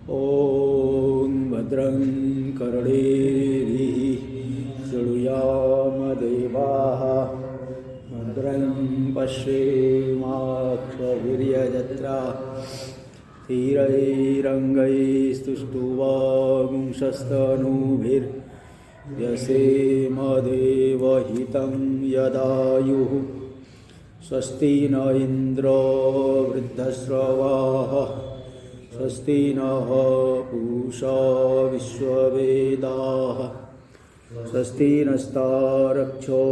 ॐ भद्रं कर्णेभिः शृणुयामदेवाः भद्रं पश्येमाक्षभिर्यजत्राः स्थिरैरङ्गैस्तुष्टुवागुंशस्तनूभिर्यसेमदेवहितं यदायुः स्वस्ति न इन्द्रो वृद्धश्रवाः स्वस्ति नः पूषा विश्ववेदाः स्वस्ति नस्तारक्षो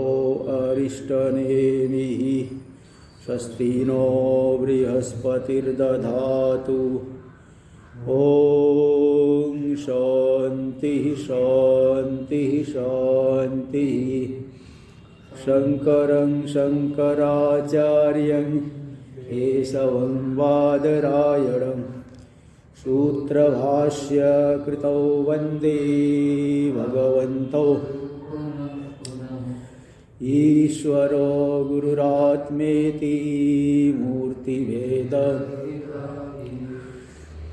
अरिष्टनेमिः स्वस्ति नो बृहस्पतिर्दधातु ॐ शान्तिः शान्तिः शान्तिः। शङ्करं शङ्कराचार्यं केशवं बादरायणं सूत्रभाष्यकृतौ वन्दे भगवन्तौ ईश्वरो गुरुरात्मेति मूर्तिभेदं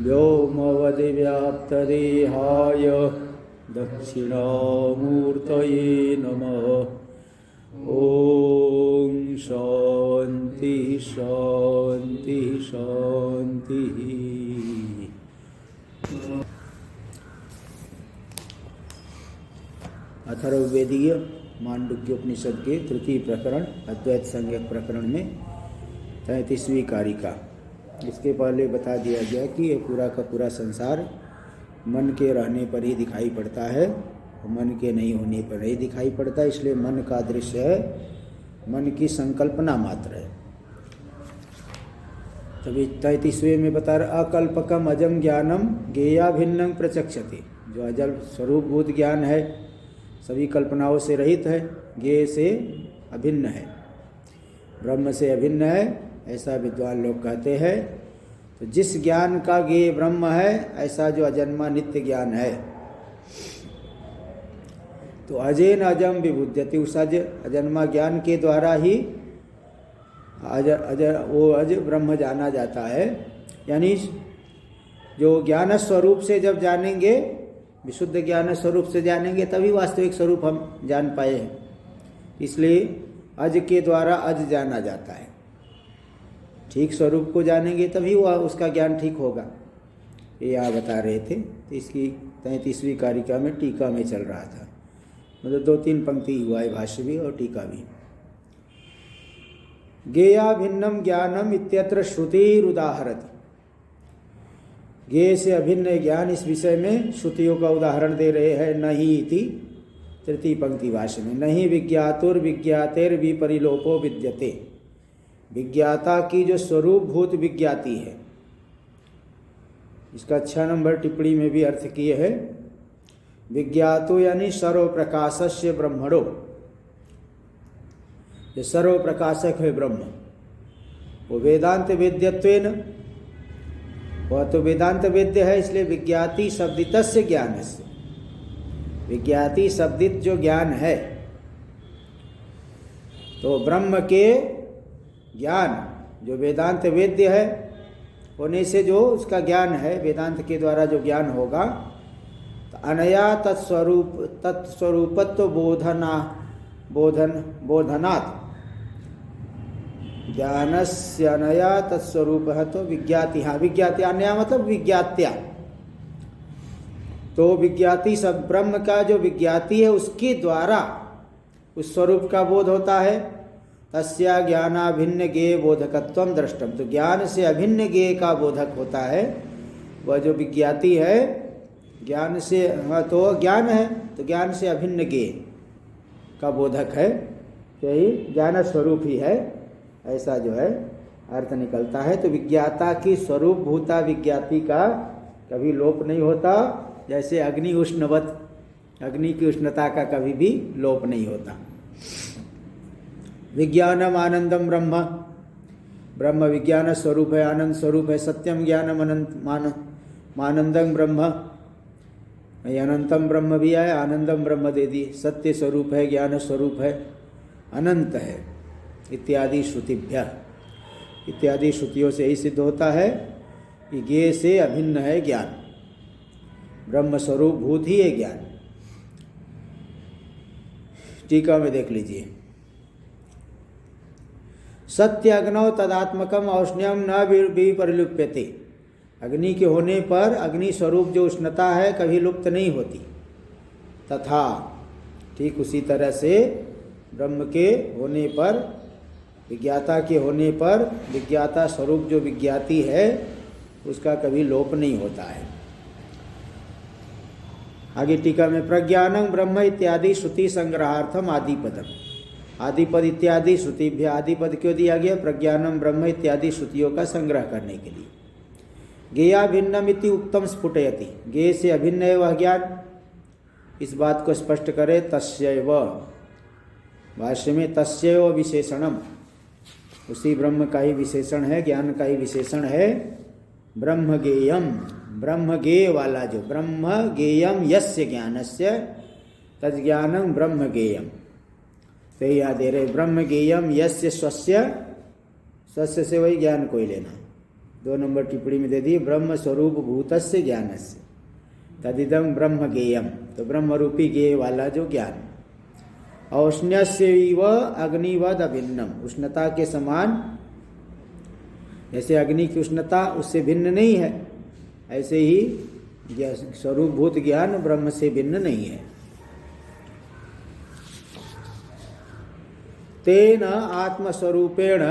व्योमवद्व्याप्तदेहाय दक्षिणामूर्तये नमः। ॐ शान्ति शान्ति शान्तिः। अथर्ववेदीय मांडुक्योपनिषद के तृतीय प्रकरण अद्वैत संज्ञक प्रकरण में 33वीं कारिका। इसके पहले बता दिया गया कि ये पूरा का पूरा संसार मन के रहने पर ही दिखाई पड़ता है, मन के नहीं होने पर नहीं दिखाई पड़ता, इसलिए मन का दृश्य है, मन की संकल्पना मात्र है। तभी 33वें में बता रहा अकल्पकम अजम ज्ञानम गेया भिन्नं प्रचक्षते, जो अजल स्वरूपभूत ज्ञान है, सभी कल्पनाओं से रहित है, ज्ञेय से अभिन्न है, ब्रह्म से अभिन्न है, ऐसा विद्वान लोग कहते हैं। तो जिस ज्ञान का ज्ञेय ब्रह्म है, ऐसा जो अजन्मा नित्य ज्ञान है, तो अजेन अजम विबुध्यति, उस अजन्मा ज्ञान के द्वारा ही वो अज ब्रह्म जाना जाता है। यानी जो ज्ञान स्वरूप से जब जानेंगे, विशुद्ध ज्ञान स्वरूप से जानेंगे, तभी वास्तविक स्वरूप हम जान पाए हैं। इसलिए अज के द्वारा अज जाना जाता है। ठीक स्वरूप को जानेंगे तभी वह उसका ज्ञान ठीक होगा। ये आप बता रहे थे। तो इसकी 33वीं कारिका में टीका में चल रहा था, मतलब 2-3 पंक्ति हुआ है, भाष्य भी और टीका भी। गेया भिन्नम ज्ञानम इत्यत्र श्रुतिरुदाहरति, ज्ञेय से अभिन्न ज्ञान, इस विषय में श्रुतियों का उदाहरण दे रहे हैं। नहीं इति तृतीय पंक्ति भाष्य में, नहीं विज्ञातुर्विज्ञातेर विपरिलोपो विद्यते, विज्ञाता की जो स्वरूप भूत विज्ञाति है, इसका 6 नंबर टिप्पणी में भी अर्थ किए है। विज्ञातो यानी सर्व प्रकाशस्य ब्रह्मणो, जो सर्व प्रकाशक है ब्रह्म, वो वेदांत वेद्यत्वेन, वह तो वेदांत वेद्य है, इसलिए विज्ञाति शब्दितस्य ज्ञानस्य, विज्ञाति शब्दित जो ज्ञान है, तो ब्रह्म के ज्ञान जो वेदांत वेद्य है होने से जो उसका ज्ञान है, वेदांत के द्वारा जो ज्ञान होगा, तो अनया तत्स्वरूपत्व बोधनात्, ज्ञानस्य अनया तत्स्वरूप है तो विज्ञाति, हाँ विज्ञाति, अनया मतलब विज्ञात्या, तो विज्ञाति सब ब्रह्म का जो विज्ञाति है उसके द्वारा उस स्वरूप का बोध होता है। तस्या ज्ञानाभिन्न ज्ञेय बोधकत्वम दृष्टम, तो ज्ञान से अभिन्न ज्ञेय का बोधक होता है वह जो विज्ञाति है। ज्ञान से, हाँ तो ज्ञान है तो ज्ञान से अभिन्न ज्ञेय का बोधक है, यही ज्ञान स्वरूप ही है, ऐसा जो है अर्थ निकलता है। तो विज्ञाता की स्वरूप भूता विज्ञाति का कभी लोप नहीं होता, जैसे अग्नि उष्णवत, अग्नि की उष्णता का कभी भी लोप नहीं होता। विज्ञानम आनंदम ब्रह्म, ब्रह्म विज्ञान स्वरूप है, आनंद स्वरूप है। सत्यम ज्ञानम आनंदम ब्रह्म, अनंतम ब्रह्म भी है, आनंदम ब्रह्म दे दी, सत्य स्वरूप है, ज्ञान स्वरूप है, अनंत है, इत्यादि श्रुतिभ्य, इत्यादि श्रुतियों से ही सिद्ध होता है कि ज्ञेय से अभिन्न है ज्ञान। ब्रह्म स्वरूप भूत ही है ज्ञान। टीका में देख लीजिए, सत्याग्नौ तदात्मकम औष्ण्यम न विपरिलुप्यते। अग्नि के होने पर अग्नि स्वरूप जो उष्णता है कभी लुप्त नहीं होती। तथा ठीक उसी तरह से ब्रह्म के होने पर, विज्ञाता के होने पर, विज्ञाता स्वरूप जो विज्ञाति है उसका कभी लोप नहीं होता है। आगे टीका में, प्रज्ञानं ब्रह्म इत्यादि श्रुति संग्रहार्थम आदिपदम। आदिपद इत्यादि श्रुतिभ्य आदिपद क्यों दिया गया? प्रज्ञानं ब्रह्म इत्यादि श्रुतियों का संग्रह करने के लिए। ज्ञेया भिन्नम इति उक्तम स्फुटयति। ज्ञेय से अभिन्न है वह ज्ञान, इस बात को स्पष्ट करे। तस्यैव, भाष्य में तस्यैव विशेषणम, उसी ब्रह्म का ही विशेषण है, ज्ञान का ही विशेषण है ब्रह्म ज्ञेयम। ब्रह्म ज्ञेय वाला जो, ब्रह्म ज्ञेयम यस्य ज्ञानस्य तज्ज्ञानं ब्रह्म ज्ञेयम। तो याद दे रहे, ब्रह्म ज्ञेयम यस्य स्वस्य, स्वस्य से वही ज्ञान को ही लेना। 2 नंबर टिप्पणी में दे दी, ब्रह्म स्वरूप भूतस्य ज्ञानस्य तदिदं ब्रह्म ज्ञेयम। तो ब्रह्म रूपी ज्ञेय वाला जो ज्ञान। औष्ण्यस्यैव अग्निवद अभिन्नम, उष्णता के समान, जैसे अग्नि की उष्णता उससे भिन्न नहीं है, ऐसे ही स्वरूपभूत ज्ञान ब्रह्म से भिन्न नहीं है। तेन आत्मस्वरूपेण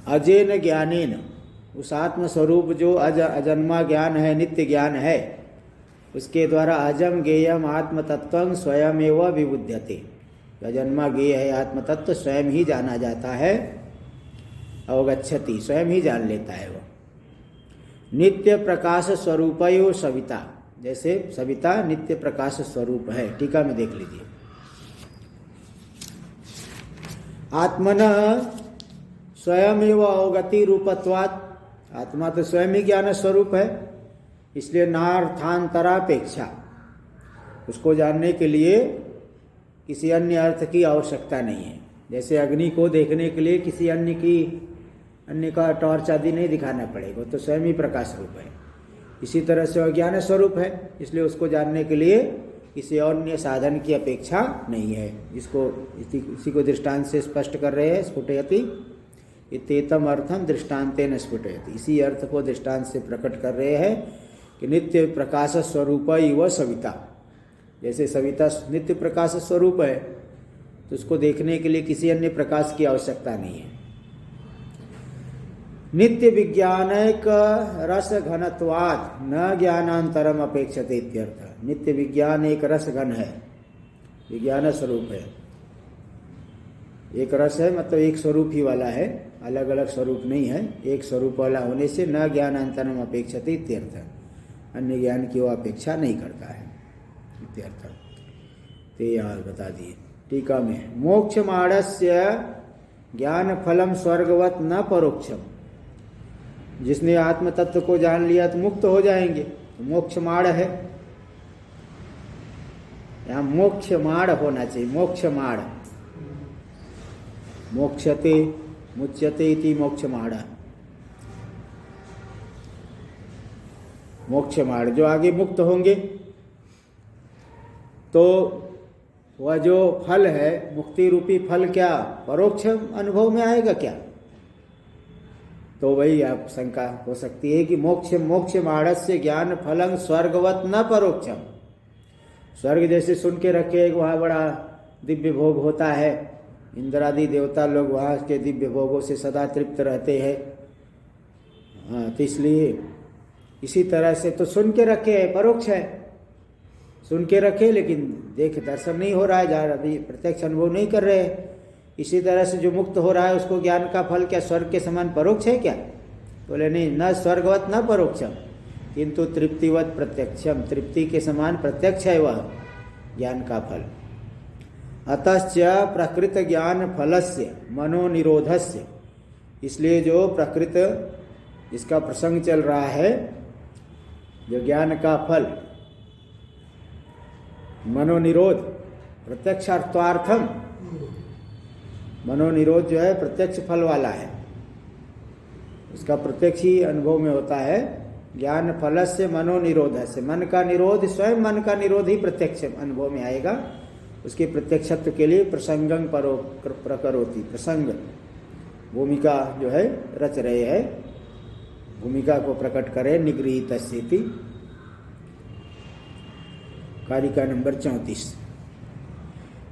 अजेन ज्ञानेन, उस आत्मस्वरूप जो अजन्मा ज्ञान है, नित्य ज्ञान है, उसके द्वारा अजम ज्ञेयम आत्मतत्वं स्वयमेव विबुध्यते। अजन्मा ज्ञेय है आत्मतत्व स्वयं ही जाना जाता है, अवगच्छति, स्वयं ही जान लेता है वो। नित्य प्रकाश स्वरूपयो सविता, जैसे सविता नित्य प्रकाश स्वरूप है। टीका में देख लीजिए, आत्मनः स्वयमेव अवगति रूपत्वात्, आत्मा तो स्वयं ही ज्ञान स्वरूप है, इसलिए नार्थांतरापेक्षा, उसको जानने के लिए किसी अन्य अर्थ की आवश्यकता नहीं है। जैसे अग्नि को देखने के लिए किसी अन्य का टॉर्च आदि नहीं दिखाना पड़ेगा, तो स्वयं ही प्रकाश रूप है। इसी तरह से वह ज्ञान स्वरूप है, इसलिए उसको जानने के लिए किसी अन्य साधन की अपेक्षा नहीं है। इसी को दृष्टांत से स्पष्ट कर रहे हैं, स्फुटयति इत्येतम अर्थम दृष्टांतेन स्फुटयति। इसी अर्थ को दृष्टांत से प्रकट कर रहे हैं कि नित्य प्रकाश स्वरूप इव सविता, जैसे सविता नित्य प्रकाश स्वरूप है, तो उसको देखने के लिए किसी अन्य प्रकाश की आवश्यकता नहीं है। नित्य विज्ञानक रस घनत्वात् न ज्ञानांतरम अपेक्षते इत्यर्थ। नित्य विज्ञान एक रस घन है, विज्ञान स्वरूप है, एक रस है, मतलब एक स्वरूप ही वाला है, अलग अलग स्वरूप नहीं है। एक स्वरूप वाला होने से न ज्ञानांतरम अपेक्षते इत्यर्थ, अन्य ज्ञान की वो अपेक्षा नहीं करता है इत्यर्थ। ते यार बता दिए टीका में, मोक्ष माणस्य ज्ञान फलम स्वर्गवत न परोक्षम। जिसने आत्म तत्व को जान लिया तो मुक्त हो जाएंगे, तो मोक्ष माड़ है, यहाँ मोक्ष माड़ होना चाहिए, मोक्ष माड़, मोक्षते मुच्यते इति मोक्ष माड़, मोक्ष माड़, जो आगे मुक्त होंगे तो वह जो फल है, मुक्ति रूपी फल, क्या परोक्ष अनुभव में आएगा क्या? तो वही आप शंका हो सकती है कि मोक्ष माणस्य ज्ञान फलंग स्वर्गवत न परोक्षम। स्वर्ग जैसे सुन के रखे, वहाँ बड़ा दिव्य भोग होता है, इंद्रादि देवता लोग वहाँ के दिव्य भोगों से सदा तृप्त रहते हैं। हाँ, तो इसलिए इसी तरह से तो सुन के रखे है, परोक्ष है, सुन के रखे लेकिन देख दर्शन नहीं हो रहा है, जहाँ अभी प्रत्यक्ष अनुभव नहीं कर रहे हैं। इसी तरह से जो मुक्त हो रहा है उसको ज्ञान का फल क्या स्वर्ग के समान परोक्ष है क्या? बोले नहीं, न स्वर्गवत न परोक्षम किंतु तृप्तिवत प्रत्यक्षम, तृप्ति के समान प्रत्यक्ष है वह ज्ञान का फल। अतश्च प्रकृत ज्ञान फलस्य मनोनिरोधस्य, इसलिए जो प्रकृत इसका प्रसंग चल रहा है, जो ज्ञान का फल मनोनिरोध प्रत्यक्षार्थार्थम, मनोनिरोध जो है प्रत्यक्ष फल वाला है, उसका प्रत्यक्ष ही अनुभव में होता है, ज्ञान फलस्य मनोनिरोधस्य, मन का निरोध, स्वयं मन का निरोध ही प्रत्यक्ष अनुभव में आएगा। उसके प्रत्यक्षत्व के लिए प्रसंगं प्रकरोति, प्रसंग भूमिका जो है रच रहे हैं, भूमिका को प्रकट करे। निगृहीतस्येति, कारिका नंबर 34।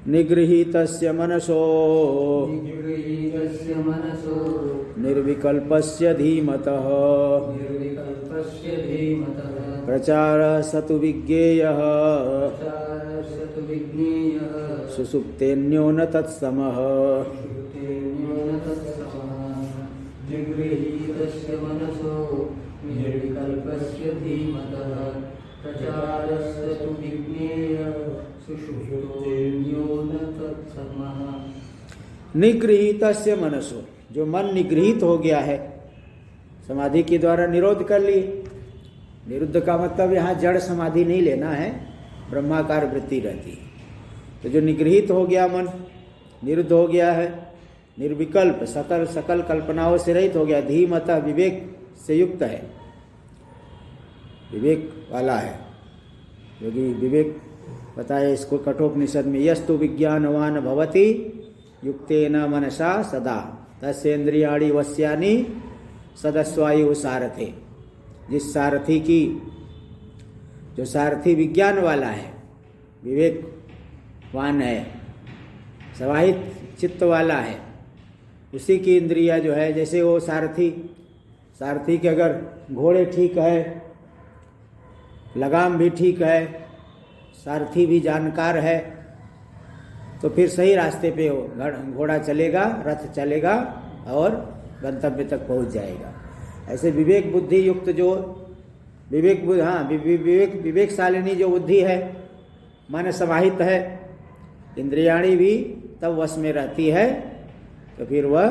निगृहीतस्य मनसो निर्विकल्पस्य धीमतः प्रचारसतु विज्ञेयः सुसुप्तेन्यो न तत्समः। निगृहीतस्य मनसो निर्विकल्पस्य धीमतः प्रचारसतु विज्ञेयः सुसुप्तेन्यो न तत्समः। निगृहीतस्य मनसो, जो मन निगृहित हो गया है, समाधि के द्वारा निरोध कर लिए। निरुद्ध का मतलब यहाँ जड़ समाधि नहीं लेना है, ब्रह्माकार वृत्ति रहती है। तो जो निगृहित हो गया मन, निरुद्ध हो गया है, निर्विकल्प सकल कल्पनाओं से रहित हो गया, धीमतः विवेक से युक्त है, विवेक वाला है। क्योंकि विवेक बताया इसको कठोपनिषद में, यस्तु विज्ञानवान भवति युक्तेन मनसा सदा तस्येन्द्रियाणि वश्यानि सदस्वायु सारथे। जिस सारथी की, जो सारथी विज्ञान वाला है, विवेकवान है, समाहित चित्त वाला है, उसी की इंद्रिया जो है, जैसे वो सारथी के अगर घोड़े ठीक है, लगाम भी ठीक है, सारथी भी जानकार है, तो फिर सही रास्ते पे हो घोड़ा चलेगा, रथ चलेगा और गंतव्य तक पहुंच जाएगा। ऐसे विवेक बुद्धि युक्त जो विवेकशालिनी जो बुद्धि है, मन समाहित है, इंद्रियाणी भी तब वश में रहती है, तो फिर वह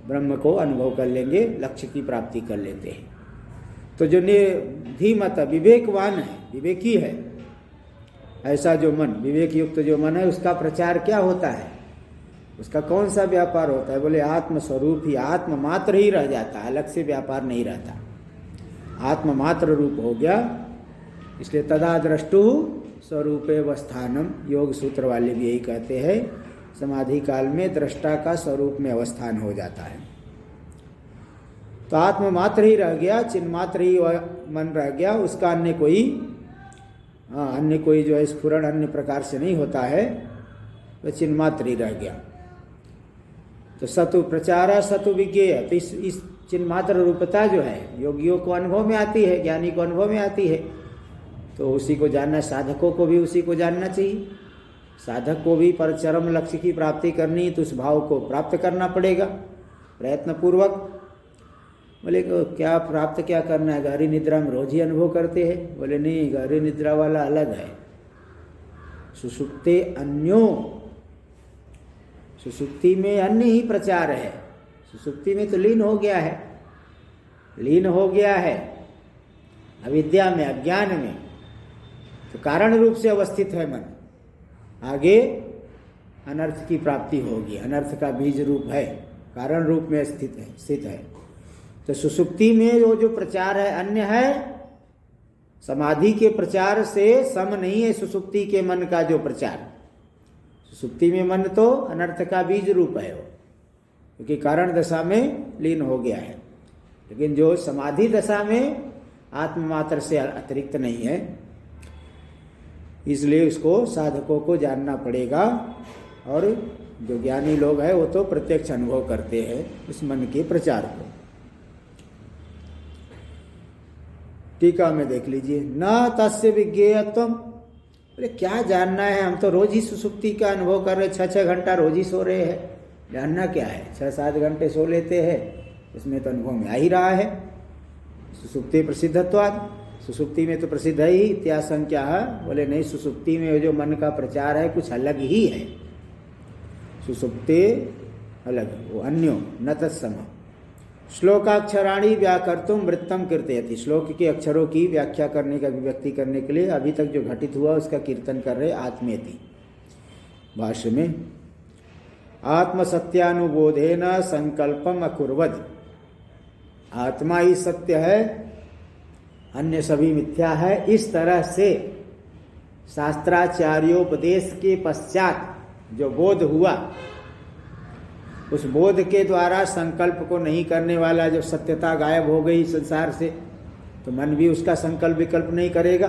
ब्रह्म को अनुभव कर लेंगे, लक्ष्य की प्राप्ति कर लेते हैं। तो जो धीमत विवेकवान है, विवेकी है, ऐसा जो मन, विवेक युक्त जो मन है, उसका प्रचार क्या होता है, उसका कौन सा व्यापार होता है? बोले आत्मस्वरूप ही, आत्म मात्र ही रह जाता है, अलग से व्यापार नहीं रहता, आत्म मात्र रूप हो गया। इसलिए तदा द्रष्टु स्वरूपे अवस्थानम, योग सूत्र वाले भी यही कहते हैं, समाधि काल में दृष्टा का स्वरूप में अवस्थान हो जाता है। तो आत्म मात्र ही रह गया, चिन्ह मात्र ही मन रह गया, उसका अन्य कोई जो है स्फुरण अन्य प्रकार से नहीं होता है, तो चिन्ह मात्र ही रह गया। तो सतु प्रचारा सतु विज्ञेय, तो इस चिन्ह मात्र रूपता जो है योगियों को अनुभव में आती है, ज्ञानी को अनुभव में आती है, तो उसी को जानना, साधकों को भी उसी को जानना चाहिए। साधक को भी पर चरम लक्ष्य की प्राप्ति करनी, तो उस भाव को प्राप्त करना पड़ेगा प्रयत्न पूर्वक। बोले क्या प्राप्त क्या करना है, गहरी निद्रा में रोज ही अनुभव करते हैं? बोले नहीं, गहरी निद्रा वाला अलग है, सुषुप्ते अन्यो, सुषुप्ति में अन्य ही प्रचार है। सुषुप्ति में तो लीन हो गया है अविद्या में, अज्ञान में, तो कारण रूप से अवस्थित है मन। आगे अनर्थ की प्राप्ति होगी, अनर्थ का बीज रूप है, कारण रूप में स्थित है। तो सुषुप्ति में जो प्रचार है अन्य है, समाधि के प्रचार से सम नहीं है सुषुप्ति के मन का जो प्रचार। सुषुप्ति में मन तो अनर्थ का बीज रूप है वो, क्योंकि कारण दशा में लीन हो गया है। लेकिन जो समाधि दशा में आत्ममात्र से अतिरिक्त नहीं है, इसलिए उसको साधकों को जानना पड़ेगा। और जो ज्ञानी लोग हैं वो तो प्रत्यक्ष अनुभव करते हैं उस मन के प्रचार को। टीका में देख लीजिए, न तस्य विज्ञेयत्वम, बोले क्या जानना है, हम तो रोज ही सुसुप्ति का अनुभव कर रहे, 6-6 घंटा रोज ही सो रहे हैं, जानना क्या है? 6-7 घंटे सो लेते हैं, इसमें तो अनुभव में आ ही रहा है। सुसुप्ति प्रसिद्धत्वात्, सुसुप्ति में तो प्रसिद्ध है ही, इत्याशंक्या है। बोले नहीं, सुसुप्ति में जो मन का प्रचार है कुछ अलग ही है, सुसुप्ति अलग, वो अन्यो न तत्सम। श्लोकाक्षराणी व्याकर्तुम वृत्तम कीर्तयति, श्लोक के अक्षरों की व्याख्या करने का, अभिव्यक्ति करने के लिए अभी तक जो घटित हुआ उसका कीर्तन कर रहे आत्मेति। भाष्य में आत्मसत्यानुबोधेन संकल्पम अकुर्वद, आत्मा ही सत्य है अन्य सभी मिथ्या है। इस तरह से शास्त्राचार्योपदेश के पश्चात जो बोध हुआ, उस बोध के द्वारा संकल्प को नहीं करने वाला जब सत्यता गायब हो गई संसार से, तो मन भी उसका संकल्प विकल्प नहीं करेगा।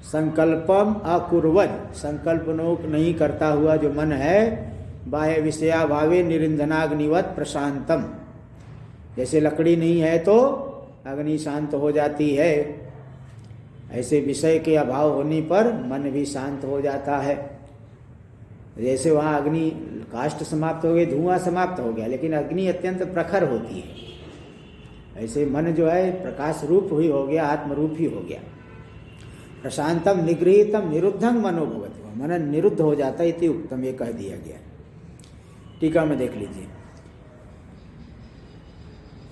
संकल्पम अकुर्वद, संकल्प नहीं करता हुआ जो मन है, बाह्य विषया भावे निरिंधनाग्निवत प्रशांतम, जैसे लकड़ी नहीं है तो अग्नि शांत हो जाती है, ऐसे विषय के अभाव होने पर मन भी शांत हो जाता है। जैसे वहाँ अग्नि काष्ठ समाप्त हो गई, धुआं समाप्त हो गया, लेकिन अग्नि अत्यंत प्रखर होती है, ऐसे मन जो है प्रकाश रूप ही हो गया, आत्मरूप ही हो गया। प्रशांतम निगृहीतम निरुद्धं मनोभवत, मन निरुद्ध हो जाता है, इति उत्तम, ये कह दिया गया। टीका में देख लीजिए।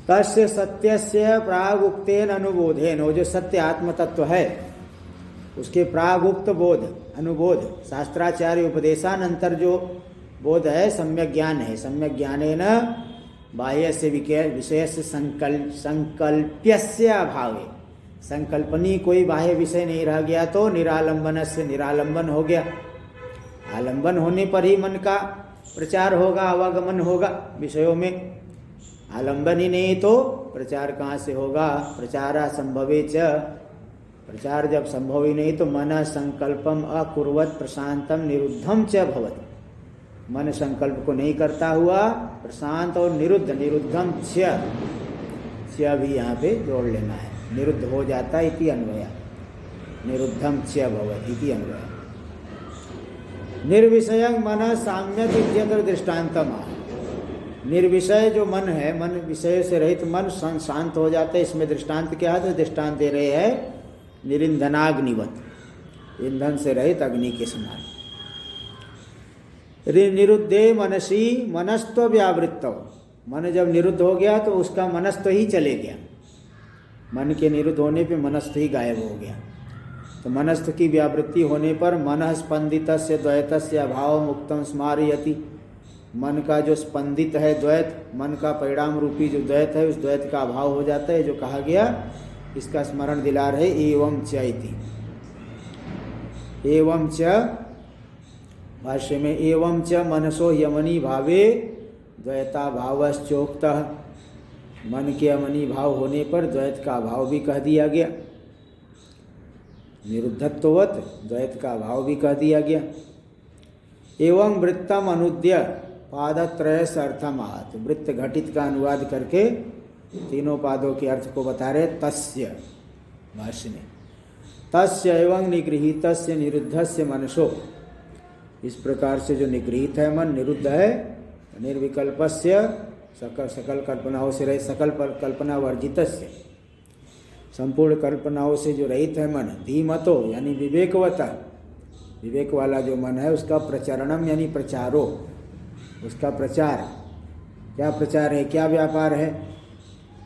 तस्य सत्यस्य प्रागुक्तेन अनुबोधेन, वो जो सत्य आत्म तत्व है उसके प्रागुक्त बोध अनुबोध, शास्त्राचार्य उपदेशानंतर जो बोध है सम्यक ज्ञान है। सम्यक ज्ञानेन बाह्य से विषय से संकल्प्यस्य अभावे, संकल्पनी कोई बाह्य विषय नहीं रह गया तो निरालंबन से निरालंबन हो गया। आलंबन होने पर ही मन का प्रचार होगा, आवागमन होगा विषयों में। आलंबन ही नहीं तो प्रचार कहाँ से होगा। प्रचारा संभवे च, प्रचार जब संभव ही नहीं तो मन संकल्पम अकुर्वत प्रशांतम निरुद्धम च भवत, मन संकल्प को नहीं करता हुआ प्रशांत और निरुद्ध, निरुद्धम च भी यहाँ पे जोड़ लेना है, निरुद्ध हो जाता है, इति अन्वय, निरुद्धम च भवत इति अन्वय। निर्विषयं मन साम्यक इत्यत्र दृष्टान्तम, निर्विषय जो मन है, मन विषय से रहित मन शांत हो जाता है। इसमें दृष्टांत क्या है, तो दृष्टांत दे रहे हैं निरिंधनाग्निवत, ईंधन से रहित अग्नि के समान। निरुद्धे मनसी मनस्त्व व्यावृत्तौ, मन जब निरुद्ध हो गया तो उसका मनस्त्व ही चले गया, मन के निरुद्ध होने पे मनस्त्व ही गायब हो गया। तो मनस्त्व की व्यावृत्ति होने पर मन स्पंदितस्य द्वैतस्य अभाव मुक्तम स्मारयति, मन का जो स्पंदित है द्वैत, मन का परिणाम रूपी जो द्वैत है, उस द्वैत का अभाव हो जाता है, जो कहा गया इसका स्मरण दिला रहे। एवं च इति, एवं च भाष्य में एवं च मनसो यमनी भावे द्वैता भावश्चोक्तः, मन के अमनी भाव होने पर द्वैत का अभाव भी कह दिया गया। निरुद्धत्ववत द्वैत का अभाव भी कह दिया गया। एवं वृत्तम अनुद्य पादत्रय से अर्थम आहत, वृत्त घटित का अनुवाद करके तीनों पादों के अर्थ को बता रहे। तस्य भाष्य में तस्य एवं निगृहीतस्य निरुद्धस्य मनसो, इस प्रकार से जो निगृहीत है मन, निरुद्ध है, निर्विकल्पस्य सकल कल्पनाओं से रहित, सकल कल्पना वर्जितस्य, संपूर्ण कल्पनाओं से जो रहित है मन। धीमतो यानी विवेकवता, विवेक वाला जो मन है उसका प्रचरणम यानी प्रचारो, उसका प्रचार, क्या प्रचार है, क्या व्यापार है।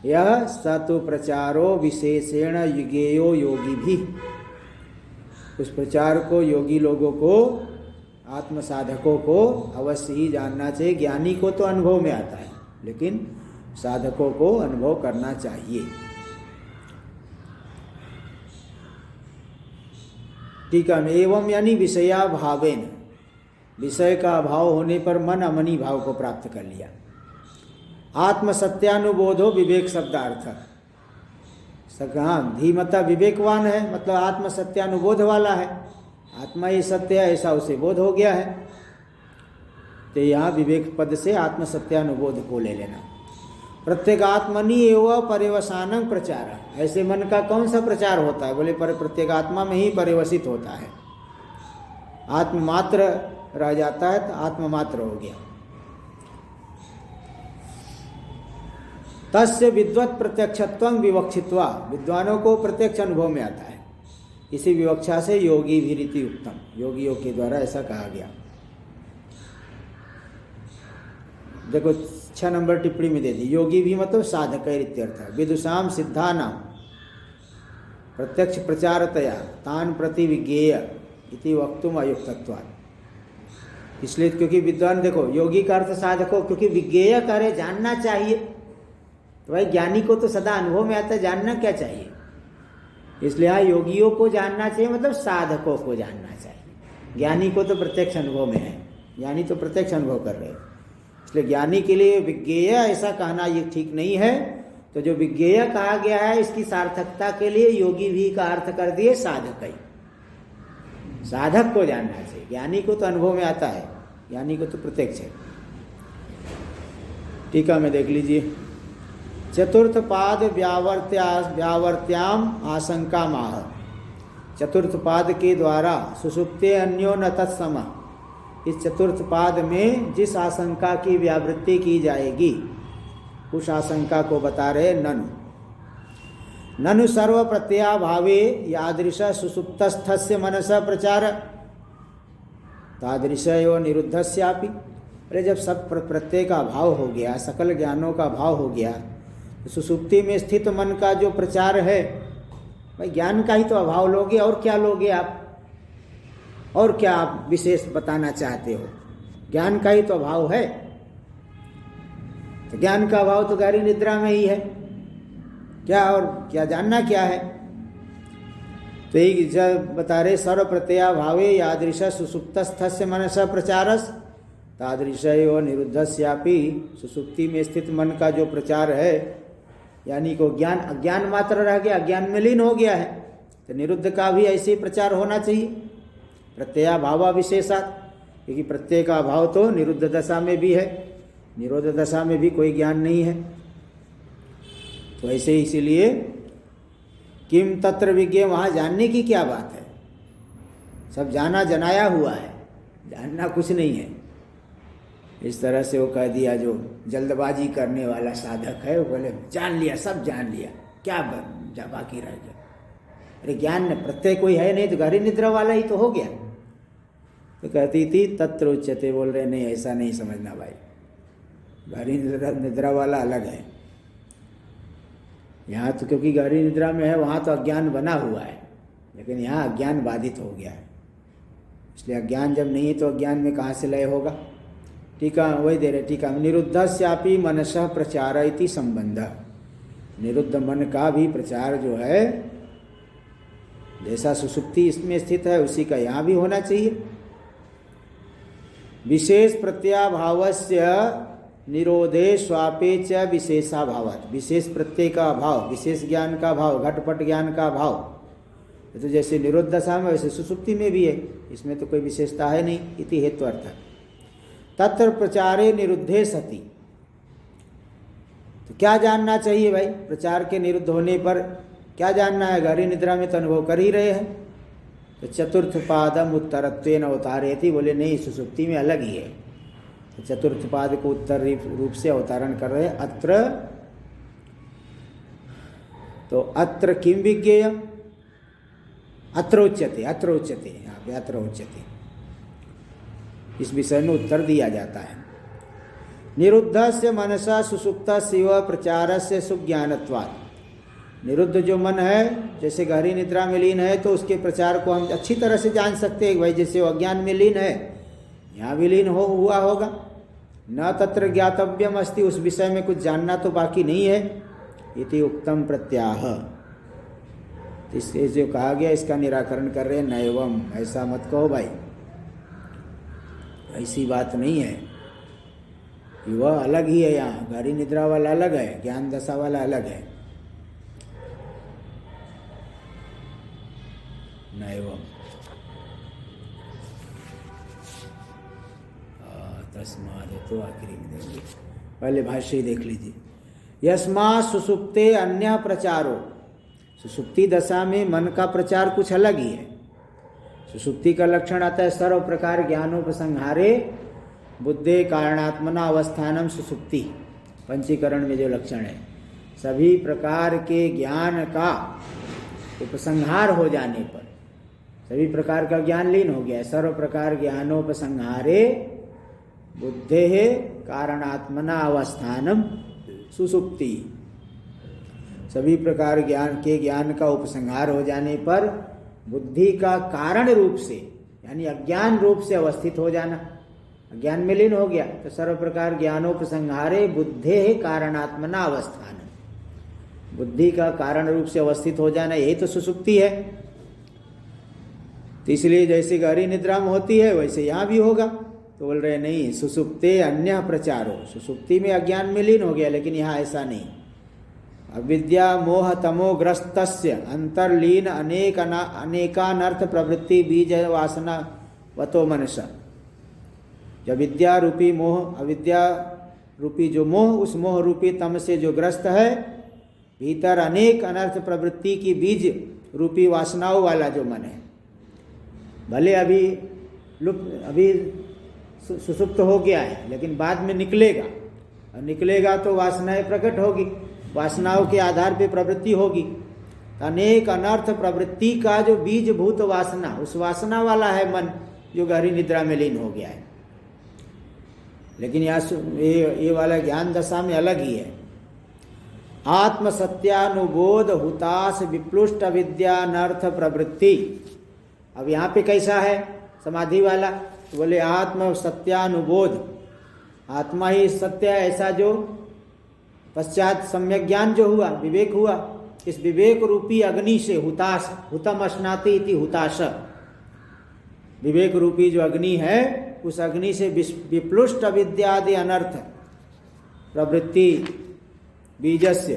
यह सतु प्रचारो विशेषेण युगेयो योगी भी, उस प्रचार को योगी लोगों को, आत्म साधकों को अवश्य ही जानना चाहिए। ज्ञानी को तो अनुभव में आता है, लेकिन साधकों को अनुभव करना चाहिए। टीका में एवं यानी विषया भावेन, विषय का अभाव होने पर मन अमनी भाव को प्राप्त कर लिया। आत्म सत्यानुबोधो विवेक शब्दार्थ, हाँ धीमता विवेकवान है, मतलब आत्म सत्यानुबोध वाला है, आत्मा ही सत्य है ऐसा उसे बोध हो गया है। तो यहाँ विवेक पद से आत्म सत्यानुबोध को ले लेना। प्रत्येक आत्मनि एवं पर्यवसानं प्रचार, ऐसे मन का कौन सा प्रचार होता है, बोले पर प्रत्येक आत्मा में ही पर्यवसित होता है। आत्ममात्र रह जाता है तो आत्ममात्र हो गया। तस्य विद्वत प्रत्यक्षत्वं विवक्षित्वा, विद्वानों को प्रत्यक्ष अनुभव में आता है, इसी विवक्षा से योगी भी रीति उत्तम, योगियों के द्वारा ऐसा कहा गया। देखो 6 नंबर टिप्पणी में दे दी, योगी भी मतलब साधक इत्यर्थ। विदुषाम सिद्धानां प्रत्यक्ष प्रचारतया तान प्रति विज्ञेय इति वक्तुम अयुक्तत्वात्, इसलिए क्योंकि विद्वान, देखो योगी का अर्थ साधकों, क्योंकि विज्ञेय करे जानना चाहिए, तो भाई ज्ञानी को तो सदा अनुभव में आता है, जानना क्या चाहिए। इसलिए यहाँ योगियों को जानना चाहिए, मतलब साधकों को जानना चाहिए। ज्ञानी को तो प्रत्यक्ष अनुभव में है, ज्ञानी तो प्रत्यक्ष अनुभव कर रहे हैं। इसलिए ज्ञानी के लिए विज्ञेय ऐसा कहना ये ठीक नहीं है। तो जो विज्ञेय कहा गया है, इसकी सार्थकता के लिए योगी भी का अर्थ कर दिए साधक ही। साधक को जानना चाहिए, ज्ञानी को तो अनुभव में आता है, ज्ञानी को तो प्रत्यक्ष है। टीका में देख लीजिए, चतुर्थ पाद व्यावर्त्याम आशंका माह। चतुर्थ पाद के द्वारा सुषुप्ते अन्यो न तत्सम। इस चतुर्थ पाद में जिस आशंका की व्यावृत्ति की जाएगी, उस आशंका को बता रहे ननु सर्व प्रत्ययाभावे यादृश सुसुप्तस्थस्य मनस प्रचार तादृशयो निरुद्धस्यापि। अरे जब सब प्रत्यय का अभाव हो गया, सकल ज्ञानों का अभाव हो गया, तो सुसुप्ति में स्थित मन का जो प्रचार है, भाई ज्ञान का ही तो अभाव लोगे, और क्या लोगे आप? और क्या आप विशेष बताना चाहते हो? ज्ञान का ही तो अभाव है। तो ज्ञान का अभाव तो गहरी निद्रा में ही है, क्या और क्या जानना क्या है? तो यही बता रहे, सर्व प्रत्यया भावे यादृश सुसुप्तस्थस्य मनस प्रचारस तादृशयो निरुद्धस्यापि। सुसुप्ति में स्थित मन का जो प्रचार है, यानी को ज्ञान अज्ञान मात्र रह गया, अज्ञान में लीन हो गया है, तो निरुद्ध का भी ऐसे ही प्रचार होना चाहिए, प्रत्यया भावा विशेषात। क्योंकि प्रत्यय का अभाव तो निरुद्ध दशा में भी है, निरोध दशा में भी कोई ज्ञान नहीं है। तो ऐसे ही इसीलिए किम तत्र विज्ञेय, वहाँ जानने की क्या बात है? सब जाना जनाया हुआ है, जानना कुछ नहीं है। इस तरह से वो कह दिया, जो जल्दबाजी करने वाला साधक है वो बोले जान लिया, सब जान लिया, क्या बाकी रह गया? अरे ज्ञान प्रत्यय कोई है नहीं, तो गहरी निद्रा वाला ही तो हो गया। तो कहती थी तत्र उच्यते, बोल रहे नहीं ऐसा नहीं समझना भाई, गहरी निद्रा वाला अलग है। यहाँ तो क्योंकि गहरी निद्रा में है, वहाँ तो अज्ञान बना हुआ है, लेकिन यहाँ अज्ञान बाधित हो गया है। इसलिए अज्ञान जब नहीं है तो अज्ञान में कहाँ से लय होगा? टीका वही दे रहे, टीका निरुद्धस्यापि मनसः प्रचार इति संबंध। निरुद्ध मन का भी प्रचार जो है, जैसा सुसुप्ति इसमें स्थित है उसी का यहाँ भी होना चाहिए। विशेष प्रत्ययाभावस्य निरोधे स्वापे च विशेषाभावात्। विशेष प्रत्यय का अभाव, विशेष ज्ञान का अभाव, घटपट ज्ञान का अभाव, तो जैसे निरोध दशा में वैसे सुसुप्ति में भी है, इसमें तो कोई विशेषता है नहीं। इति हेतु अर्थ तत्र प्रचारे निरुद्धे सति। तो क्या जानना चाहिए भाई? प्रचार के निरुद्ध होने पर क्या जानना है? गहरी निद्रा में तो अनुभव कर ही रहे हैं। तो चतुर्थ पादम उत्तरत्वेन अवतारेति, बोले नहीं सुसुप्ति में अलग ही है। तो चतुर्थ पाद को उत्तर रूप से अवतारण कर रहे हैं। अत्र तो अत्र किम विज्ञेय, अत्र उच्यते, अत्र उच्यते, यहाँ पे अत्र उच्यते, इस विषय में उत्तर दिया जाता है। निरुद्धस्य मनसा सुसुप्तस्य प्रचारस्य सुज्ञानत्वात्। निरुद्ध जो मन है, जैसे गहरी निद्रा में लीन है, तो उसके प्रचार को हम अच्छी तरह से जान सकते हैं। भाई जैसे वो अज्ञान में लीन है, यहाँ भी लीन हुआ होगा। न तत्र ज्ञातव्यम अस्ति, उस विषय में कुछ जानना तो बाकी नहीं है। इति उक्तम प्रत्याह। इससे जो कहा गया इसका निराकरण कर रहे हैं, नैवम, ऐसा मत कहो भाई, ऐसी बात नहीं है। वह अलग ही है, यहाँ गहरी निद्रा वाला अलग है, ज्ञान दशा वाला अलग है। नैवम तस्माद, तो आखिरी में देंगे, पहले भाष्य ही देख लीजिए। यस्मा सुसुप्ते अन्य प्रचारो। सुसुप्ति दशा में मन का प्रचार कुछ अलग ही है। सुसुप्ति का लक्षण आता है सर्व प्रकार ज्ञानोपसंहारे बुद्धे कारणात्मना अवस्थानम सुसुप्ति। पंचीकरण में जो लक्षण है, सभी प्रकार के ज्ञान का उपसंहार हो जाने पर, सभी प्रकार का ज्ञान लीन हो गया है। सर्व प्रकार ज्ञानोपसंहारे बुद्धे कारणात्मना अवस्थानम सुसुप्ति। सभी प्रकार ज्ञान का उपसंहार हो जाने पर बुद्धि का कारण रूप से, यानी अज्ञान रूप से अवस्थित हो जाना, अज्ञान में लीन हो गया। तो सर्व प्रकार ज्ञानोपसंहारे बुद्धे कारणात्मना अवस्थान। बुद्धि का कारण रूप से अवस्थित हो जाना, यही तो सुसुप्ति है। तो इसलिए जैसे गहरी निद्रा में होती है वैसे यहाँ भी होगा। तो बोल रहे नहीं, सुसुप्ते अन्य प्रचारो, सुसुप्ति में अज्ञान में लीन हो गया, लेकिन यहाँ ऐसा नहीं। अविद्या मोह तमोग्रस्तस्य अंतर्लीन अनेकानर्थ प्रवृत्ति बीज वासना वतो मनसा। जब विद्या रूपी मोह, अविद्या रूपी जो मोह, उस मोह रूपी तम से जो ग्रस्त है, भीतर अनेक अनर्थ प्रवृत्ति की बीज रूपी वासनाओं वाला जो मन है, भले अभी सुसुप्त हो गया है, लेकिन बाद में निकलेगा, और निकलेगा तो वासनाएं प्रकट होगी, वासनाओं के आधार पे प्रवृत्ति होगी। अनेक अनर्थ प्रवृत्ति का जो बीज भूत वासना, उस वासना वाला है मन जो गहरी निद्रा में लीन हो गया है। लेकिन ये वाला ज्ञान दशा में अलग ही है। आत्म सत्यानुबोध हुताश विप्लुष्ट विद्यानर्थ प्रवृत्ति। अब यहाँ पे कैसा है समाधि वाला? तो बोले आत्म सत्यानुबोध, आत्मा ही सत्य है, ऐसा जो पश्चात सम्यक ज्ञान जो हुआ, विवेक हुआ, इस विवेक रूपी अग्नि से हुताश, हुतम अश्नाति इति हुताश, विवेक रूपी जो अग्नि है, उस अग्नि से विप्लुष्ट अविद्यादि अनर्थ प्रवृत्ति बीजस्य,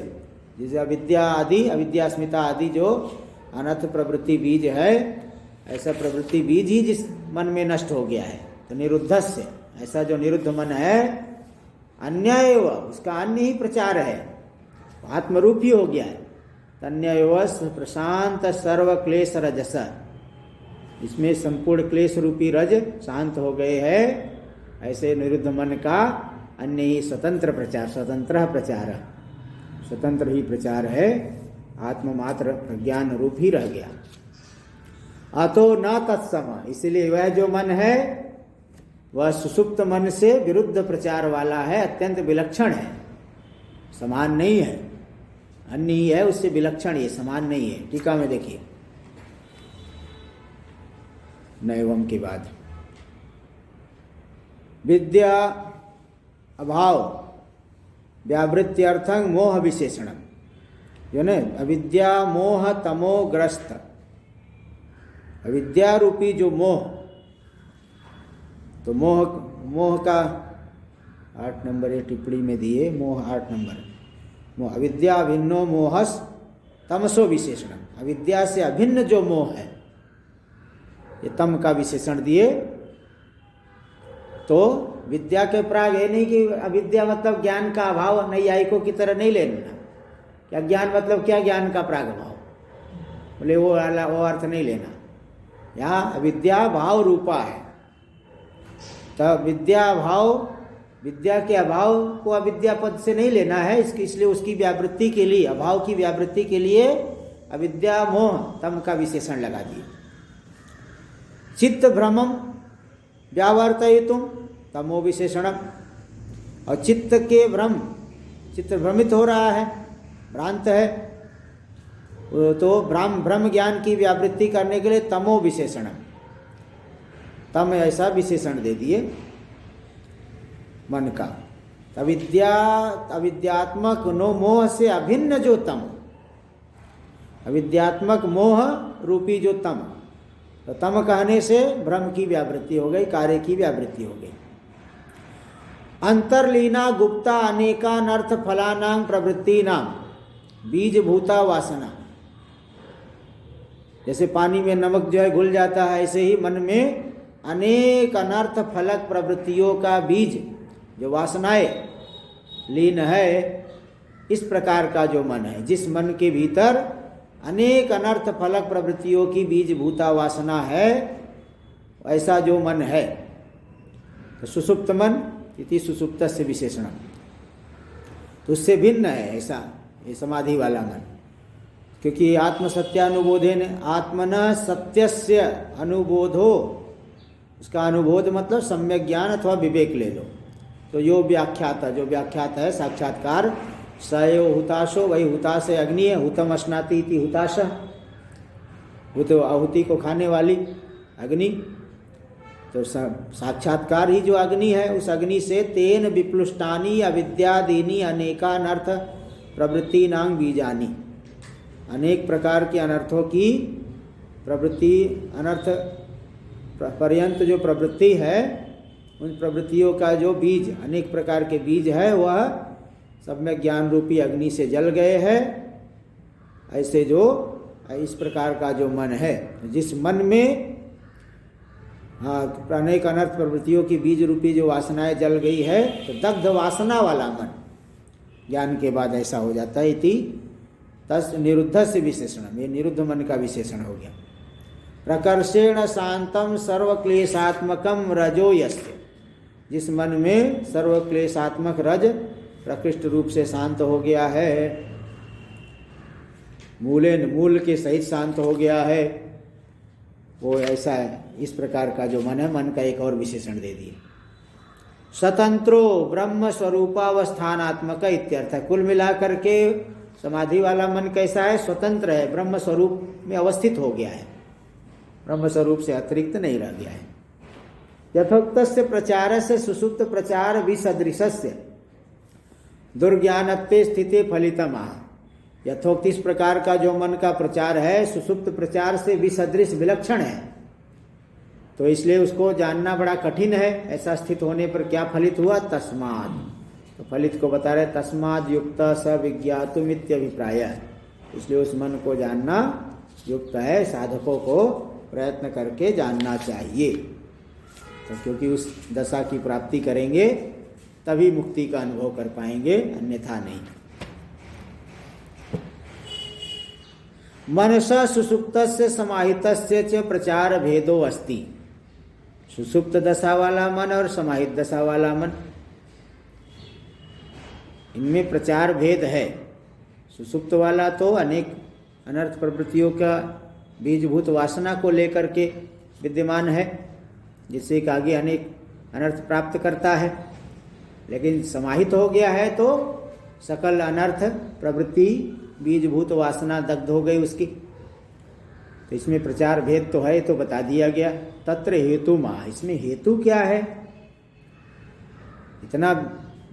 जैसे अविद्या आदि, अविद्यास्मिता आदि जो अनर्थ प्रवृत्ति बीज है, ऐसा प्रवृत्ति बीज ही जिस मन में नष्ट हो गया है। तो निरुद्धस्य, ऐसा जो निरुद्ध मन है, अन्यएव, उसका अन्य ही प्रचार है, आत्मरूप ही हो गया है। तन्यएव प्रशांत सर्व क्लेश रजस, इसमें संपूर्ण क्लेश रूपी रज शांत हो गए हैं। ऐसे निरुद्ध मन का अन्य ही स्वतंत्र प्रचार, स्वतंत्र प्रचार, स्वतंत्र ही प्रचार है, आत्ममात्र प्रज्ञान रूप ही रह गया। अतो न तत्सम, इसलिए वह जो मन है वह सुसुप्त मन से विरुद्ध प्रचार वाला है, अत्यंत विलक्षण है, समान नहीं है, अन्य ही है, उससे विलक्षण, ये समान नहीं है। टीका में देखिए नैवम के बाद, विद्या अभाव व्यावृत्त्यर्थं मोह विशेषणम, जो न अविद्या मोह तमोग्रस्त, अविद्या रूपी जो मोह, तो मोह का 8 नंबर ये टिप्पणी में दिए, मोह 8 नंबर, मोह अविद्या अभिन्नो मोहस तमसो विशेषणम, अविद्या से अभिन्न जो मोह है, ये तम का विशेषण दिए। तो विद्या के प्राग है नहीं कि अविद्या मतलब ज्ञान का अभाव, नैयायिकों की तरह नहीं लेना। क्या ज्ञान मतलब क्या? ज्ञान का प्राग भाव, बोले वो अर्थ नहीं लेना। यहाँ अविद्या भाव रूपा है, तब विद्या भाव, विद्या के अभाव को अविद्या पद से नहीं लेना है, इसलिए उसकी व्यावृत्ति के लिए, अभाव की व्यावृत्ति के लिए अविद्या मोह तम का विशेषण लगा दिए। चित्त भ्रमम व्यावर्तयितुम तमो विशेषणम, और चित्त के भ्रम, चित्त भ्रमित हो रहा है, भ्रांत है, तो ब्रह्म ज्ञान की व्यावृत्ति करने के लिए तमो विशेषणम, तम ऐसा विशेषण दे दिए मन का। अविद्यात्मक नो मोह से अभिन्न जो तम, अविद्यात्मक मोह रूपी जो तम, तो तम कहने से ब्रह्म की व्यावृत्ति हो गई, कार्य की व्यावृत्ति हो गई। अंतर्लीना गुप्ता अनेकानर्थ फलानां प्रवृत्ति नाम बीज भूता वासना, जैसे पानी में नमक जो है घुल जाता है, ऐसे ही मन में अनेक अनर्थ फलक प्रवृत्तियों का बीज जो वासनाएं लीन है, इस प्रकार का जो मन है, जिस मन के भीतर अनेक अनर्थ फलक प्रवृत्तियों की बीज भूता वासना है, ऐसा जो मन है, तो सुसुप्त मन इति सुसुप्त से विशेषण, तो उससे भिन्न है ऐसा ये समाधि वाला मन। क्योंकि आत्म सत्यानुबोधेन, आत्मना सत्यस्य अनुबोधो, उसका अनुबोध मतलब सम्यक ज्ञान अथवा विवेक ले लो। तो यो व्याख्याता, जो व्याख्यात है साक्षात्कार, सयो हुताशो, वही हुताश है अग्नि है, हुतम अश्नाति इति हुताश, हुत आहुति को खाने वाली अग्नि, तो साक्षात्कार ही जो अग्नि है, उस अग्नि से तेन विप्लुष्टानी अविद्यादीनी अनेकानर्थ प्रवृत्ति नांग बीजानी, अनेक प्रकार के अनर्थों की प्रवृत्ति, अनर्थ पर्यंत जो प्रवृत्ति है, उन प्रवृत्तियों का जो बीज, अनेक प्रकार के बीज है, वह सब में ज्ञान रूपी अग्नि से जल गए हैं। ऐसे जो इस प्रकार का जो मन है, जिस मन में अनेक अनर्थ प्रवृत्तियों की बीज रूपी जो वासनाएं जल गई है, तो दग्ध वासना वाला मन ज्ञान के बाद ऐसा हो जाता है। इति तस् निरुद्ध से विशेषण, ये निरुद्ध मन का विशेषण हो गया। प्रकर्षेण शांतम सर्वक्लेशात्मकम रजो यस्य, जिस मन में सर्वक्लेशात्मक रज प्रकृष्ट रूप से शांत हो गया है, मूल के सहित शांत हो गया है, वो ऐसा है। इस प्रकार का जो मन है, मन का एक और विशेषण दे दिए। स्वतंत्रो ब्रह्म स्वरूपावस्थानात्मक इत्यर्थ। कुल मिलाकर के समाधि वाला मन कैसा है? स्वतंत्र है, ब्रह्म स्वरूप में अवस्थित हो गया है, ब्रह्म स्वरूप से अतिरिक्त नहीं रह गया है। यथोक्तस्य प्रचारस्य सुसुप्त प्रचार विसदृशस्य दुर्ज्ञानत्वे स्थिते फलितम। यथोक्त इस प्रकार का जो मन का प्रचार है, सुसुप्त प्रचार से विसदृश, विलक्षण है, तो इसलिए उसको जानना बड़ा कठिन है। ऐसा स्थित होने पर क्या फलित हुआ? तस्माद, तो फलित को बता रहे, तस्माद युक्त स विज्ञातुम इत्यभिप्राय। इसलिए उस मन को जानना युक्त है, साधकों को प्रयत्न करके जानना चाहिए, तो क्योंकि उस दशा की प्राप्ति करेंगे तभी मुक्ति का अनुभव कर पाएंगे, अन्यथा नहीं। मनसा सुसुप्तस्य समाहितस्य च प्रचार भेदो अस्ति। सुसुप्त दशा वाला मन और समाहित दशा वाला मन, इनमें प्रचार भेद है। सुसुप्त वाला तो अनेक अनर्थ प्रवृत्तियों का बीजभूत वासना को लेकर के विद्यमान है, जिससे कि आगे अनेक अनर्थ प्राप्त करता है। लेकिन समाहित हो गया है तो सकल अनर्थ प्रवृत्ति बीजभूत वासना दग्ध हो गई उसकी। तो इसमें प्रचार भेद तो है, तो बता दिया गया। तत्र हेतु माह, इसमें हेतु क्या है? इतना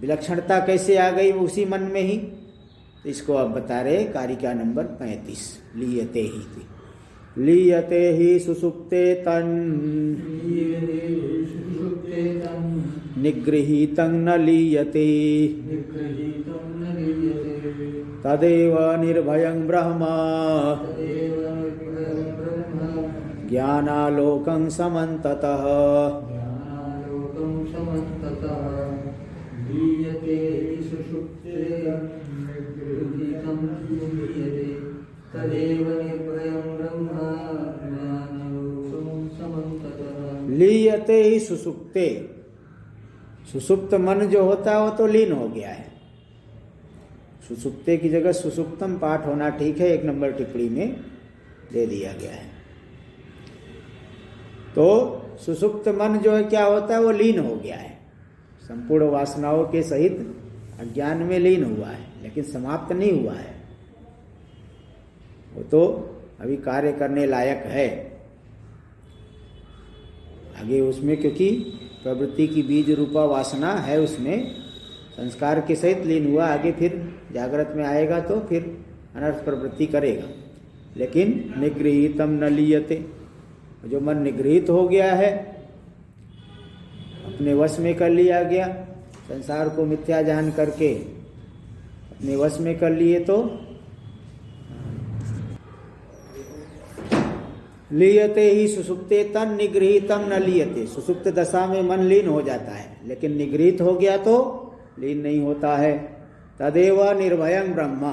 विलक्षणता कैसे आ गई उसी मन में ही? तो इसको अब बता रहे, कारिका नंबर 35, लीयते ही थी। लीयते ही सुसुप्ते तन निगृहीतं न लीयते तदेव निर्भयं ब्रह्म ज्ञानालोकं समन्ततः। लीयते ही सुसुप्ते, सुसुप्त मन जो होता है वो तो लीन हो गया है। सुसुप्ते की जगह सुसुप्तम पाठ होना ठीक है, 1 नंबर टिप्पणी में दे दिया गया है। तो सुसुप्त मन जो है क्या होता है? वो लीन हो गया है, संपूर्ण वासनाओं के सहित अज्ञान में लीन हुआ है, लेकिन समाप्त नहीं हुआ है। वो तो अभी कार्य करने लायक है आगे उसमें, क्योंकि प्रवृत्ति की बीज रूपा वासना है उसमें, संस्कार के सहित लीन हुआ। आगे फिर जागृत में आएगा तो फिर अनर्थ प्रवृत्ति करेगा। लेकिन निगृहीतम न लीयते, जो मन निगृहित हो गया है, अपने वश में कर लिया गया, संसार को मिथ्या जान करके अपने वश में कर लिए, तो लीयते ही सुसुप्ते तन निगृहीतम न लीयते। सुसुप्त दशा में मन लीन हो जाता है, लेकिन निगृहित हो गया तो लीन नहीं होता है। तदेव निर्भयं ब्रह्म,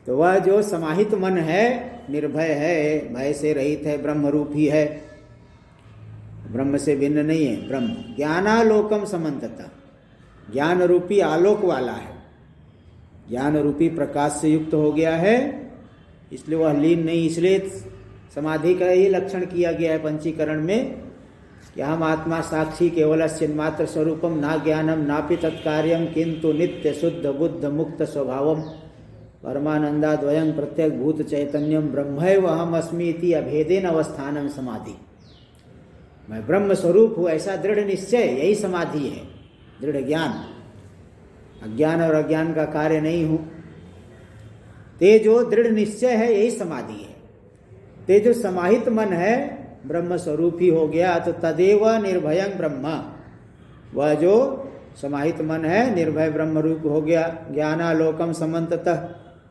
तो वह जो समाहित मन है निर्भय है, भय से रहित है, ब्रह्म रूप ही है, ब्रह्म से भिन्न नहीं है ब्रह्म। ज्ञानालोकम समन्ततः, ज्ञान रूपी आलोक वाला है, ज्ञान रूपी प्रकाश से युक्त हो गया है, इसलिए वह लीन नहीं। इसलिए समाधि का ही लक्षण किया गया है पंचीकरण में कि हम आत्मा साक्षी केवल चिन्मात्र स्वरूपम ना ज्ञानम नापि तत्कार्यम किंतु नित्य शुद्ध बुद्ध मुक्त स्वभावम परमानंदाद्वयं प्रत्यक भूत चैतन्यम ब्रह्मैव अहम अस्मि इति अभेदेन अवस्थानम समाधि। मैं ब्रह्म स्वरूप हूँ, ऐसा दृढ़ निश्चय, यही समाधि है, दृढ़ ज्ञान। अज्ञान और अज्ञान का कार्य नहीं हूँ, ते जो दृढ़ निश्चय है यही समाधि है। ते जो समाहित मन है ब्रह्म स्वरूप ही हो गया। तो तदेव निर्भयं ब्रह्म, वह जो समाहित मन है निर्भय ब्रह्म रूप हो गया। ज्ञानालोकम समन्ततः,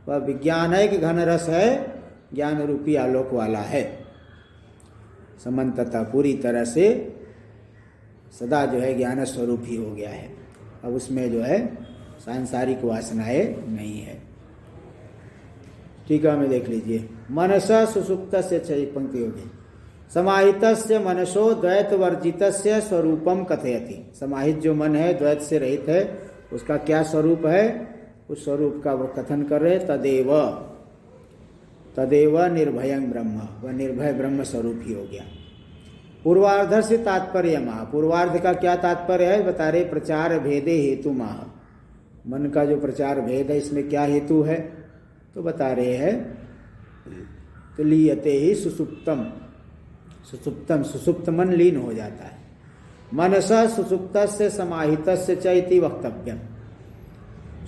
वह विज्ञान है कि घन रस है, ज्ञान रूपी आलोक वाला है। समन्ततः पूरी तरह से सदा जो है ज्ञान स्वरूप ही हो गया है। अब उसमें जो है सांसारिक वासनाएं नहीं है। टीका में देख लीजिए, मनसा सुसुप्त से 6 पंक्ति होगी। समाहितस्य मनसो द्वैत वर्जितस्य स्वरूपम कथयति। समाहित जो मन है, द्वैत से रहित है, उसका क्या स्वरूप है, उस स्वरूप का वो कथन कर रहे। तदेव तदेव निर्भयं ब्रह्म, वह निर्भय ब्रह्म स्वरूप ही हो गया। पूर्वार्ध से तात्पर्य माह, पूर्वार्ध का क्या तात्पर्य है बता रहे। प्रचार भेदे हेतु माह, मन का जो प्रचार भेद है इसमें क्या हेतु है तो बता रहे हैं। तो लीयते ही सुसुप्तम, सुसुप्तम सुसुप्त मन लीन हो जाता है। मनसा सुसुप्त से समाहित से चैति वक्तव्यम।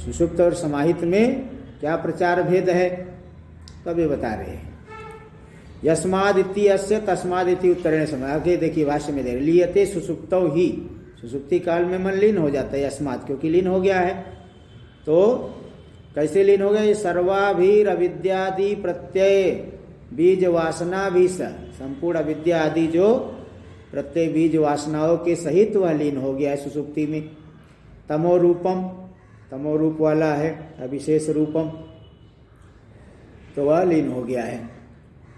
सुसुप्त और समाहित में क्या प्रचार भेद है तब ये बता रहे हैं। यस्मादित्यस्य तस्मादिति उत्तरेण समय, आगे देखिए भाष्य में दे रहे। लीयते सुसुप्तौ ही, सुसुप्ति काल में मन लीन हो जाता है। यस्मात् क्योंकि लीन हो गया है। तो कैसे लीन हो गया, ये सर्वाभीर अविद्यादि प्रत्यय बीज वासना भी संपूर्ण अविद्या आदि जो प्रत्यय बीज वासनाओं के सहित वह लीन हो गया है सुसुप्ति में। तमो रूपम, तमो रूप वाला है, अविशेष रूपम, तो वह लीन हो गया है।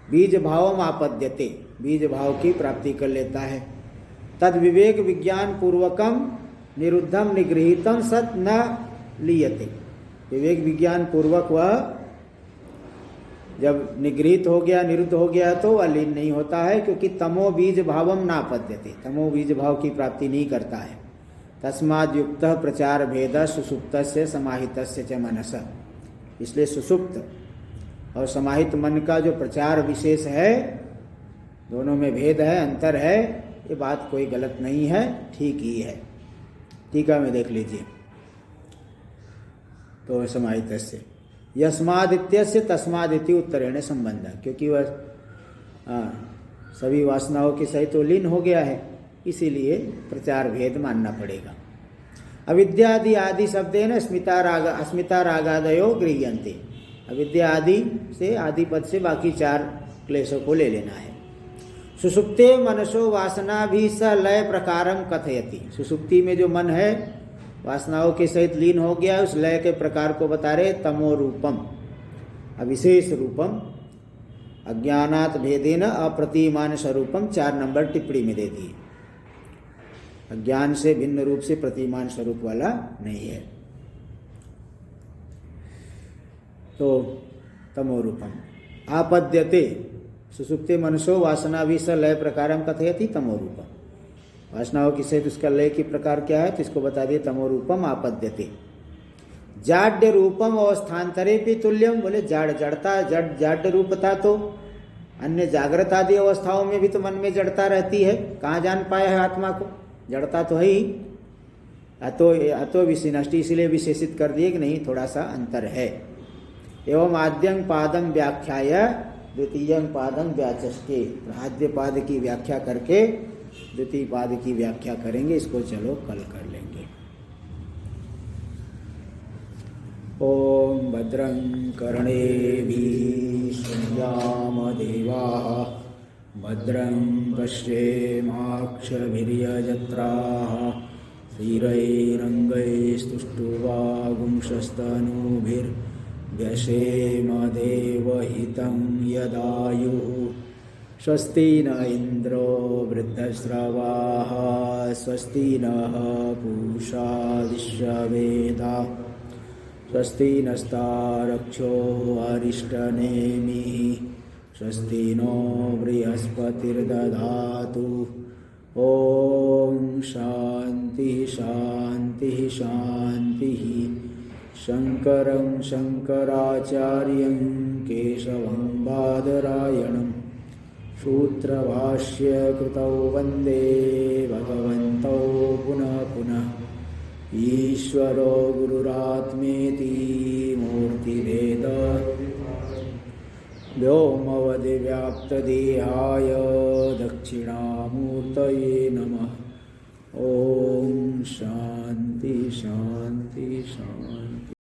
बीज भावम आपद्यते, बीज भाव की प्राप्ति कर लेता है। तद विवेक विज्ञान पूर्वकम निरुद्धम निगृहीतम सत न लीयते। विवेक विज्ञान पूर्वक वह जब निगृहित हो गया, निरुद्ध हो गया तो वह लीन नहीं होता है, क्योंकि तमो बीज भावम नापद्यते, तमो बीज भाव की प्राप्ति नहीं करता है। तस्माद् युक्त प्रचार भेद सुसुप्त से समाहित च मनस, इसलिए सुसुप्त और समाहित मन का जो प्रचार विशेष है, दोनों में भेद है, अंतर है, ये बात कोई गलत नहीं है, ठीक ही है। टीका में देख लीजिए। तो समाहित से यस्मादित्यस्य तस्मादिति उत्तरेण संबंध, क्योंकि वह सभी वासनाओं के सहित तो लीन हो गया है, इसीलिए प्रचार भेद मानना पड़ेगा। अविद्यादि आदि शब्देन अस्मिता रागादयो गृह्यन्ते, अविद्या आदि से आदि पद से बाकी 4 क्लेशों को ले लेना है। सुसुप्ते मनसो वासना भी स लय प्रकारम कथयति, सुसुप्ति में जो मन है वासनाओं के सहित लीन हो गया, उस लय के प्रकार को बता रहे। तमो रूपम अविशेष रूपम अज्ञानात भेदेन अप्रतिमान स्वरूपम, 4 नंबर टिप्पणी में दे दिए। अज्ञान से भिन्न रूप से प्रतिमान स्वरूप वाला नहीं है। तो तमो रूपम आपद्यते, सुसुप्ते मनसो वासना भी स लय प्रकारम कथयति तमो रूपम, वासनाओं की सहित उसका लय की प्रकार क्या है तो इसको बता दिए। तमो रूपम आपद्यते। जाड्य रूपम अवस्थान्तरे भी तुल्यम, बोले जाड़ जड़ता, जाड्य रूपता तो अन्य जागृत आदि अवस्थाओं में भी तो मन में जड़ता रहती है, कहाँ जान पाया है आत्मा को, जड़ता तो है ही। अतो विशिनष्टि, इसलिए विशेषित कर दिए कि नहीं, थोड़ा सा अंतर है। एवं आद्यं पादम व्याख्याय द्वितीयं पादम व्याचष्टे, आद्य पाद की व्याख्या करके द्वितीय पाद की व्याख्या करेंगे। इसको चलो कल कर लेंगे। ओम भद्रं कर्णेभिः शृणुयाम देवाः, भद्रं पश्येमाक्षभिर्यजत्राः, स्थिरैरङ्गैस्तुष्टुवागुंशस्तनूभिर्व्यसेम देवहितं यदायुः। स्वस्ति न इंद्रो वृद्धश्रवाः, स्वस्ति नः पूषा विश्ववेदाः, स्वस्ति नस्तारक्षो अरिष्टनेमिः, स्वस्ति नो बृहस्पतिर्दधातु। ओम शांति शांति शांति। शंकरं शंकराचार्यं केशवं बादरायणं सूत्रभाष्य कृतौ वन्दे भगवन्तौ पुनः पुनः। ईश्वरो गुरुरात्मेति मूर्तिभेद व्योमवद्व्याप्तदेहाय दक्षिणामूर्तये नमः। ॐ शान्ति शान्ति शान्ति।